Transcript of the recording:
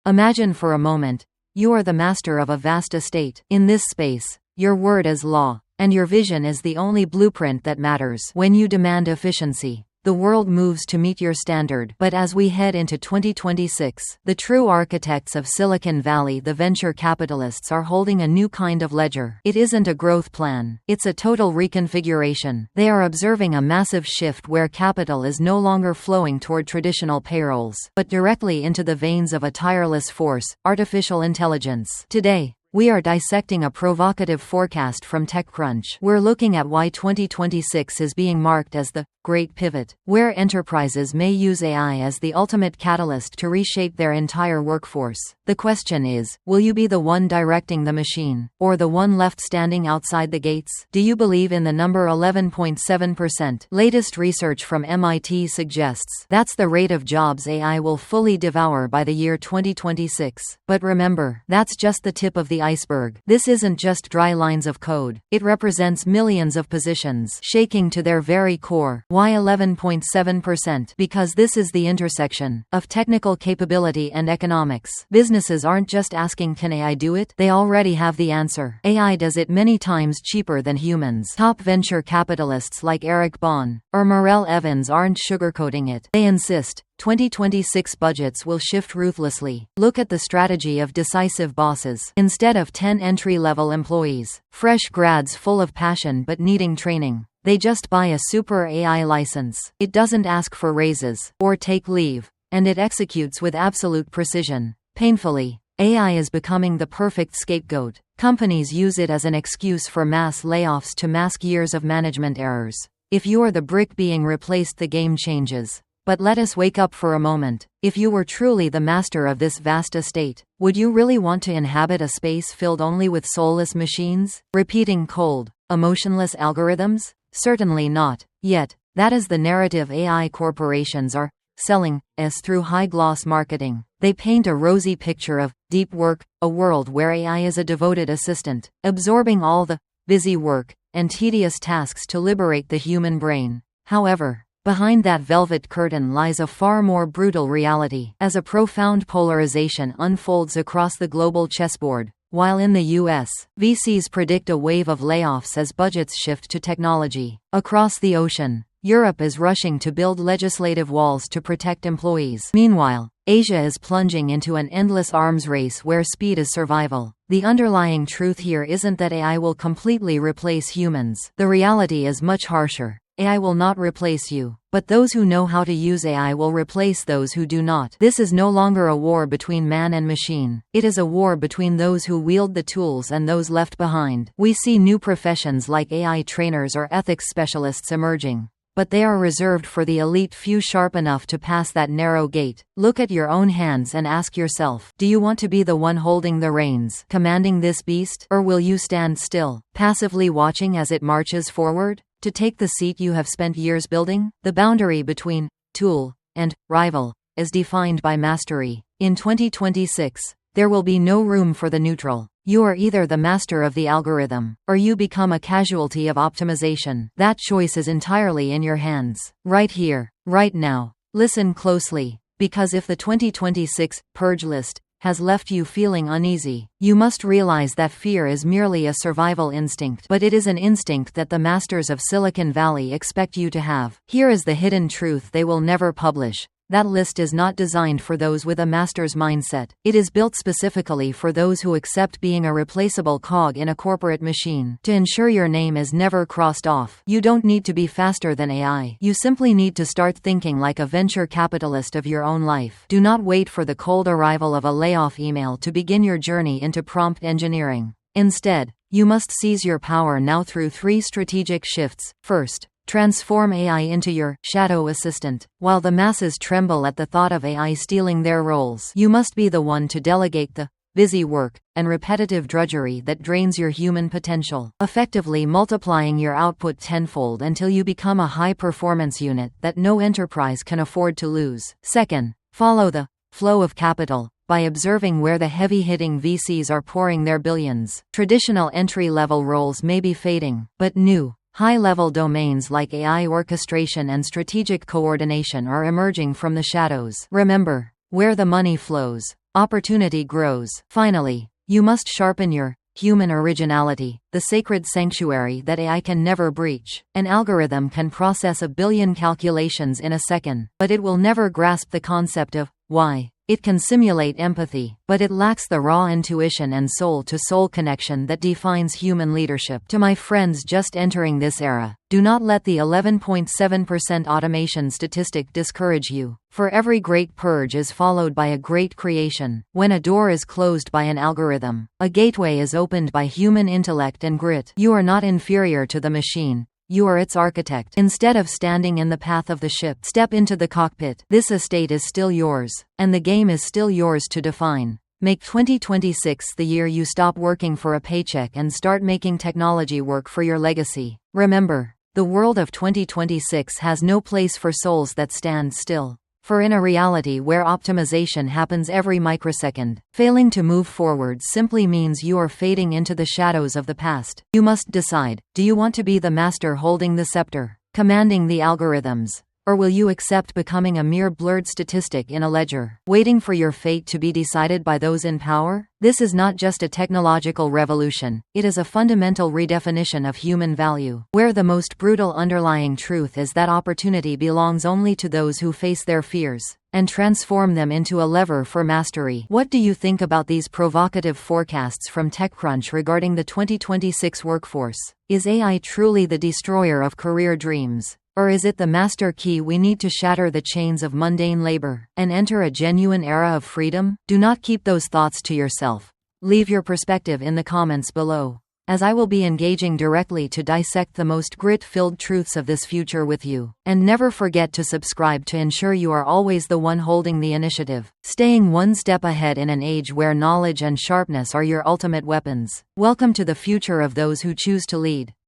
Imagine for a moment, you are the master of a vast estate. In this space, your word is law, and your vision is the only blueprint that matters. When you demand efficiency, the world moves to meet your standard. But as we head into 2026, the true architects of Silicon Valley, the venture capitalists, are holding a new kind of ledger. It isn't a growth plan, it's a total reconfiguration. They are observing a massive shift where capital is no longer flowing toward traditional payrolls, but directly into the veins of a tireless force, artificial intelligence. Today, we are dissecting a provocative forecast from TechCrunch. We're looking at why 2026 is being marked as the Great Pivot, where enterprises may use AI as the ultimate catalyst to reshape their entire workforce. The question is, will you be the one directing the machine, or the one left standing outside the gates? Do you believe in the number 11.7%? Latest research from MIT suggests that's the rate of jobs AI will fully devour by the year 2026. But remember, that's just the tip of the iceberg. This isn't just dry lines of code. It represents millions of positions shaking to their very core. Why 11.7%? Because this is the intersection of technical capability and economics. Businesses aren't just asking, can AI do it? They already have the answer. AI does it many times cheaper than humans. Top venture capitalists like Eric Baughn or Morel Evans aren't sugarcoating it. They insist 2026 budgets will shift ruthlessly. Look at the strategy of decisive bosses. Instead of 10 entry-level employees, fresh grads full of passion but needing training, they just buy a super AI license. It doesn't ask for raises or take leave, and it executes with absolute precision. Painfully, AI is becoming the perfect scapegoat. Companies use it as an excuse for mass layoffs to mask years of management errors. If you're the brick being replaced, the game changes. But let us wake up for a moment. If you were truly the master of this vast estate, would you really want to inhabit a space filled only with soulless machines, repeating cold, emotionless algorithms? Certainly not. Yet, that is the narrative AI corporations are selling us through high-gloss marketing. They paint a rosy picture of deep work, a world where AI is a devoted assistant, absorbing all the busy work and tedious tasks to liberate the human brain. However, behind that velvet curtain lies a far more brutal reality. As a profound polarization unfolds across the global chessboard, while in the US, VCs predict a wave of layoffs as budgets shift to technology. Across the ocean, Europe is rushing to build legislative walls to protect employees. Meanwhile, Asia is plunging into an endless arms race where speed is survival. The underlying truth here isn't that AI will completely replace humans. The reality is much harsher. AI will not replace you, but those who know how to use AI will replace those who do not. This is no longer a war between man and machine. It is a war between those who wield the tools and those left behind. We see new professions like AI trainers or ethics specialists emerging, but they are reserved for the elite few sharp enough to pass that narrow gate. Look at your own hands and ask yourself, do you want to be the one holding the reins, commanding this beast, or will you stand still, passively watching as it marches forward? To take the seat you have spent years building? The boundary between tool and rival is defined by mastery. In 2026, there will be no room for the neutral. You are either the master of the algorithm, or you become a casualty of optimization. That choice is entirely in your hands. Right here, right now. Listen closely, because if the 2026 purge list has left you feeling uneasy, you must realize that fear is merely a survival instinct, but it is an instinct that the masters of Silicon Valley expect you to have. Here is the hidden truth they will never publish. That list is not designed for those with a master's mindset. It is built specifically for those who accept being a replaceable cog in a corporate machine. To ensure your name is never crossed off, you don't need to be faster than AI. You simply need to start thinking like a venture capitalist of your own life. Do not wait for the cold arrival of a layoff email to begin your journey into prompt engineering. Instead, you must seize your power now through 3 strategic shifts. First, transform AI into your shadow assistant. While the masses tremble at the thought of AI stealing their roles, you must be the one to delegate the busy work and repetitive drudgery that drains your human potential, effectively multiplying your output tenfold until you become a high-performance unit that no enterprise can afford to lose. Second, follow the flow of capital by observing where the heavy-hitting VCs are pouring their billions. Traditional entry-level roles may be fading, but new, high-level domains like AI orchestration and strategic coordination are emerging from the shadows. Remember, where the money flows, opportunity grows. Finally, you must sharpen your human originality, the sacred sanctuary that AI can never breach. An algorithm can process 1 billion calculations in a second, but it will never grasp the concept of why. It can simulate empathy, but it lacks the raw intuition and soul-to-soul connection that defines human leadership. To my friends just entering this era, do not let the 11.7% automation statistic discourage you. For every great purge is followed by a great creation. When a door is closed by an algorithm, a gateway is opened by human intellect and grit. You are not inferior to the machine. You are its architect. Instead of standing in the path of the ship, step into the cockpit. This estate is still yours, and the game is still yours to define. Make 2026 the year you stop working for a paycheck and start making technology work for your legacy. Remember, the world of 2026 has no place for souls that stand still. For in a reality where optimization happens every microsecond, failing to move forward simply means you are fading into the shadows of the past. You must decide, do you want to be the master holding the scepter, commanding the algorithms? Or will you accept becoming a mere blurred statistic in a ledger, waiting for your fate to be decided by those in power? This is not just a technological revolution, it is a fundamental redefinition of human value, where the most brutal underlying truth is that opportunity belongs only to those who face their fears and transform them into a lever for mastery. What do you think about these provocative forecasts from TechCrunch regarding the 2026 workforce? Is AI truly the destroyer of career dreams? Or is it the master key we need to shatter the chains of mundane labor and enter a genuine era of freedom? Do not keep those thoughts to yourself. Leave your perspective in the comments below, as I will be engaging directly to dissect the most grit-filled truths of this future with you. And never forget to subscribe to ensure you are always the one holding the initiative, staying one step ahead in an age where knowledge and sharpness are your ultimate weapons. Welcome to the future of those who choose to lead.